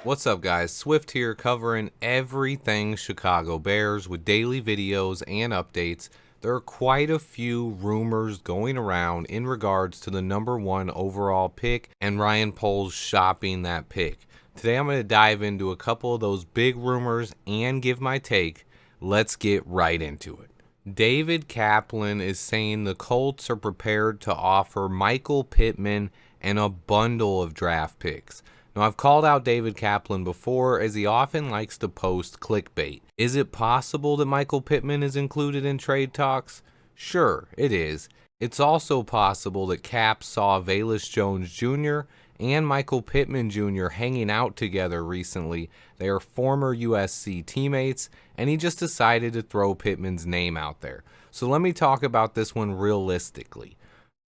What's up, guys? Swift here, covering everything Chicago Bears with daily videos and updates. There are quite a few rumors going around in regards to the number one overall pick and Ryan Poles shopping that pick. Today I'm going to dive into a couple of those big rumors and give my take. Let's get right into it. David Kaplan is saying the Colts are prepared to offer Michael Pittman and a bundle of draft picks. Now, I've called out David Kaplan before, as he often likes to post clickbait. Is it possible that Michael Pittman is included in trade talks? Sure, it is. It's also possible that Cap saw Velus Jones Jr. and Michael Pittman Jr. hanging out together recently. They are former USC teammates, and he just decided to throw Pittman's name out there. So let me talk about this one realistically.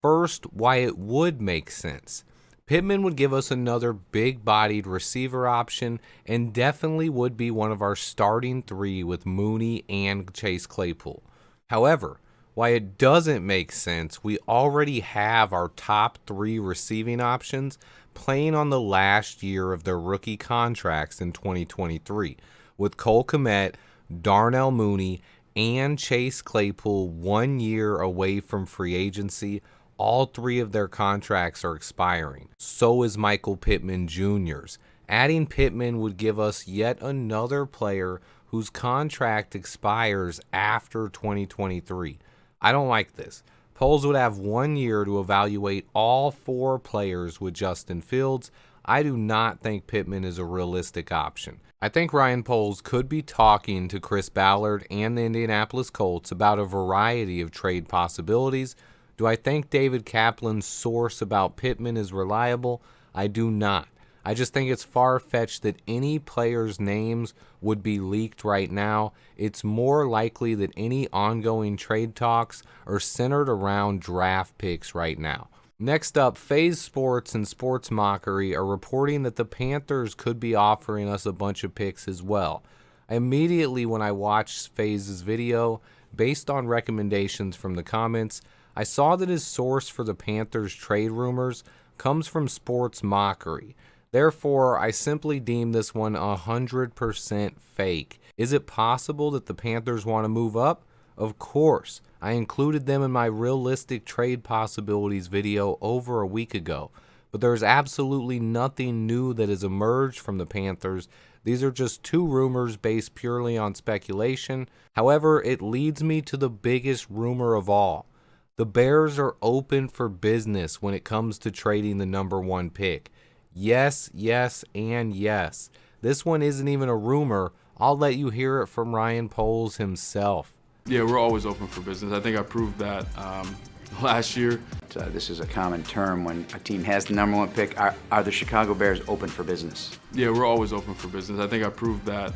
First, why it would make sense. Pittman would give us another big-bodied receiver option and definitely would be one of our starting three with Mooney and Chase Claypool. However, why it doesn't make sense, we already have our top three receiving options playing on the last year of their rookie contracts in 2023, with Cole Kmet, Darnell Mooney, and Chase Claypool 1 year away from free agency. All three of their contracts are expiring. So is Michael Pittman Jr.'s. Adding Pittman would give us yet another player whose contract expires after 2023. I don't like this. Poles would have 1 year to evaluate all four players with Justin Fields. I do not think Pittman is a realistic option. I think Ryan Poles could be talking to Chris Ballard and the Indianapolis Colts about a variety of trade possibilities. Do I think David Kaplan's source about Pittman is reliable? I do not. I just think it's far-fetched that any players' names would be leaked right now. It's more likely that any ongoing trade talks are centered around draft picks right now. Next up, FaZe Sports and Sports Mockery are reporting that the Panthers could be offering us a bunch of picks as well. Immediately when I watched FaZe's video, based on recommendations from the comments, I saw that his source for the Panthers trade rumors comes from Sports Mockery. Therefore, I simply deem this one 100% fake. Is it possible that the Panthers want to move up? Of course. I included them in my realistic trade possibilities video over a week ago. But there's absolutely nothing new that has emerged from the Panthers. These are just two rumors based purely on speculation. However, it leads me to the biggest rumor of all. The Bears are open for business when it comes to trading the number one pick. Yes, yes, and yes. This one isn't even a rumor. I'll let you hear it from Ryan Poles himself. Yeah, we're always open for business. I think I proved that last year. This is a common term when a team has the number one pick. Are the Chicago Bears open for business? Yeah, we're always open for business. I think I proved that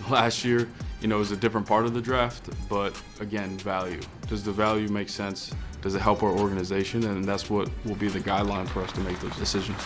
last year. You know, it was a different part of the draft, but again, value. Does the value make sense? Does it help our organization? And that's what will be the guideline for us to make those decisions.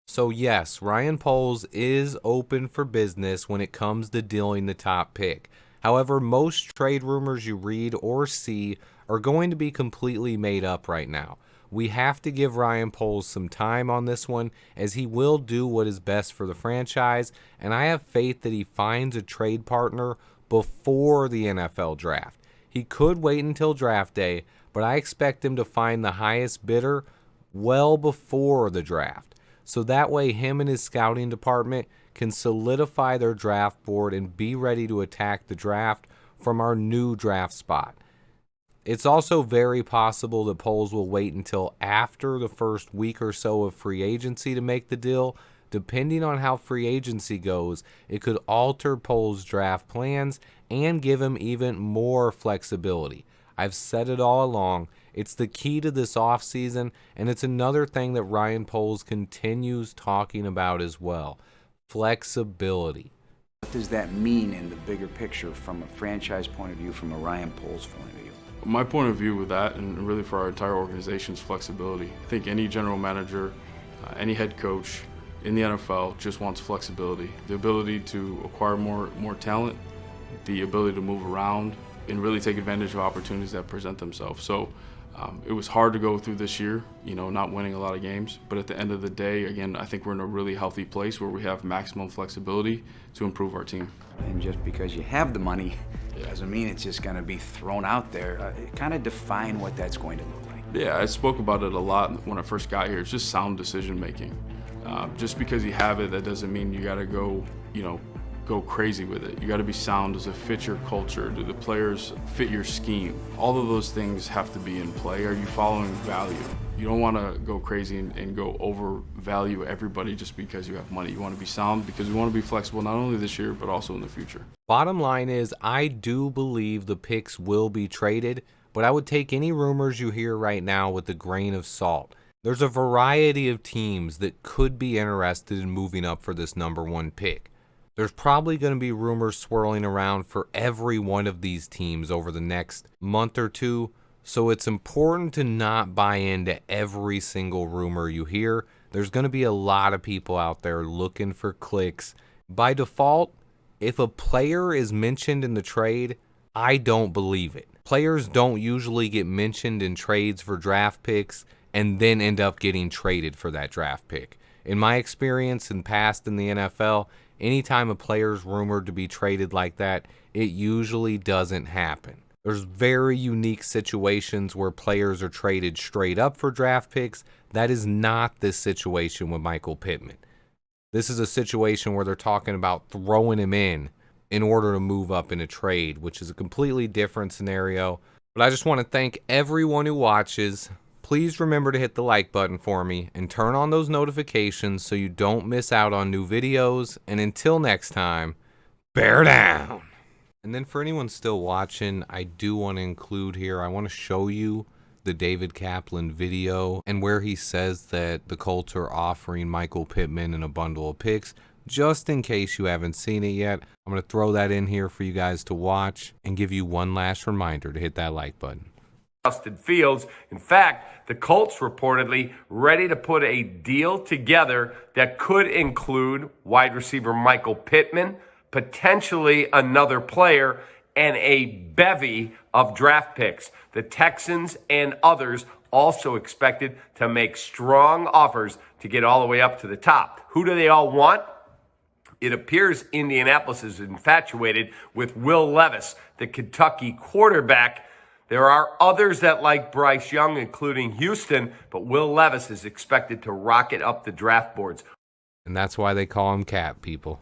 So yes, Ryan Poles is open for business when it comes to dealing the top pick. However, most trade rumors you read or see are going to be completely made up right now. We have to give Ryan Poles some time on this one, as he will do what is best for the franchise, and I have faith that he finds a trade partner before the NFL draft. He could wait until draft day, but I expect him to find the highest bidder well before the draft. So that way him and his scouting department can solidify their draft board and be ready to attack the draft from our new draft spot. It's also very possible that Poles will wait until after the first week or so of free agency to make the deal. Depending on how free agency goes, it could alter Poles' draft plans and give him even more flexibility. I've said it all along. It's the key to this offseason, and it's another thing that Ryan Poles continues talking about as well. Flexibility. What does that mean in the bigger picture from a franchise point of view, from a Ryan Poles point of view? My point of view with that, and really for our entire organization, is flexibility. I think any general manager, any head coach in the NFL just wants flexibility. The ability to acquire more talent, the ability to move around, and really take advantage of opportunities that present themselves. So It was hard to go through this year, not winning a lot of games. But at the end of the day, again, I think we're in a really healthy place where we have maximum flexibility to improve our team. And just because you have the money doesn't mean it's just going to be thrown out there. Kind of define what that's going to look like. Yeah, I spoke about it a lot when I first got here. It's just sound decision making. Just because you have it, that doesn't mean you got to go crazy with it. You got to be sound. Does it fit your culture? Do the players fit your scheme? All of those things have to be in play. Are you following value? You don't want to go crazy and go overvalue everybody just because you have money. You want to be sound because we want to be flexible not only this year but also in the future. Bottom line is, I do believe the picks will be traded, but I would take any rumors you hear right now with a grain of salt. There's a variety of teams that could be interested in moving up for this number 1 pick. There's probably going to be rumors swirling around for every one of these teams over the next month or two, so it's important to not buy into every single rumor you hear. There's going to be a lot of people out there looking for clicks. By default, if a player is mentioned in the trade, I don't believe it. Players don't usually get mentioned in trades for draft picks and then end up getting traded for that draft pick. In my experience in past in the NFL, anytime a player's rumored to be traded like that, it usually doesn't happen. There's very unique situations where players are traded straight up for draft picks. That is not this situation with Michael Pittman. This is a situation where they're talking about throwing him in order to move up in a trade, which is a completely different scenario. But I just want to thank everyone who watches. Please remember to hit the like button for me and turn on those notifications so you don't miss out on new videos. And until next time, bear down. And then for anyone still watching, I do want to include here, I want to show you the David Kaplan video and where he says that the Colts are offering Michael Pittman in a bundle of picks. Just in case you haven't seen it yet, I'm going to throw that in here for you guys to watch and give you one last reminder to hit that like button. Justin Fields. In fact, the Colts reportedly ready to put a deal together that could include wide receiver Michael Pittman, potentially another player, and a bevy of draft picks. The Texans and others also expected to make strong offers to get all the way up to the top. Who do they all want? It appears Indianapolis is infatuated with Will Levis, the Kentucky quarterback. There are others that like Bryce Young, including Houston, but Will Levis is expected to rocket up the draft boards. And that's why they call him Cap, people.